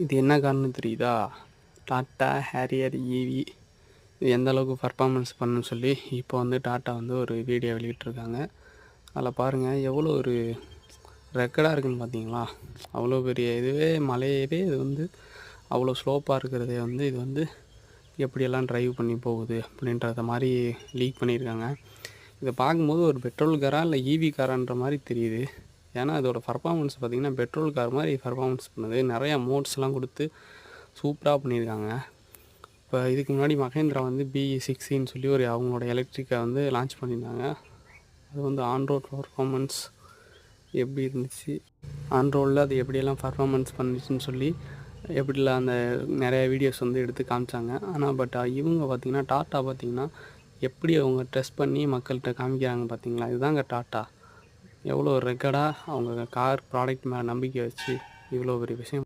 இது என்ன காரணம் தெரியுதா? டாட்டா ஹேரியர் ஈவி இது எந்த அளவுக்கு பர்ஃபார்மன்ஸ் பண்ணுன்னு சொல்லி இப்போ வந்து டாட்டா வந்து ஒரு வீடியோ வெளியிட்ருக்காங்க. அதில் பாருங்கள் எவ்வளோ ஒரு ரெக்கடாக இருக்குதுன்னு பார்த்தீங்களா? அவ்வளோ பெரிய இதுவே மலையவே இது வந்து அவ்வளோ ஸ்லோப்பாக இருக்கிறதே வந்து இது வந்து எப்படியெல்லாம் ட்ரைவ் பண்ணி போகுது அப்படின்றத மாதிரி லீக் பண்ணியிருக்காங்க. இதை பார்க்கும்போது ஒரு பெட்ரோல் காரா இல்லை ஈவி காரான்ற மாதிரி தெரியுது. ஏன்னா இதோட பர்ஃபார்மன்ஸ் பார்த்திங்கன்னா பெட்ரோல் கார் மாதிரி பர்ஃபார்மன்ஸ் பண்ணுது. நிறையா மோட்ஸ்லாம் கொடுத்து சூப்பராக பண்ணியிருக்காங்க. இப்போ இதுக்கு முன்னாடி மகேந்திரா வந்து BE60ன்னு சொல்லி ஒரு அவங்களோட எலக்ட்ரிக்கை வந்து லான்ச் பண்ணியிருந்தாங்க. அது வந்து ஆன்ரோட் பர்ஃபார்மன்ஸ் எப்படி இருந்துச்சு, ஆன்ரோடில் அது எப்படியெல்லாம் பர்ஃபார்மன்ஸ் பண்ணிச்சுன்னு சொல்லி எப்படிலாம் அந்த நிறைய வீடியோஸ் வந்து எடுத்து காமிச்சாங்க. ஆனால் இவங்க பார்த்திங்கன்னா டாட்டா பார்த்திங்கன்னா எப்படி அவங்க டெஸ்ட் பண்ணி மக்கள்கிட்ட காமிக்கிறாங்க பார்த்தீங்களா? இதுதாங்க டாட்டா. எவ்வளோ ரெக்கார்டாக அவங்க கார் ப்ராடக்ட் மேலே நம்பிக்கை வச்சு இவ்வளோ பெரிய விஷயம்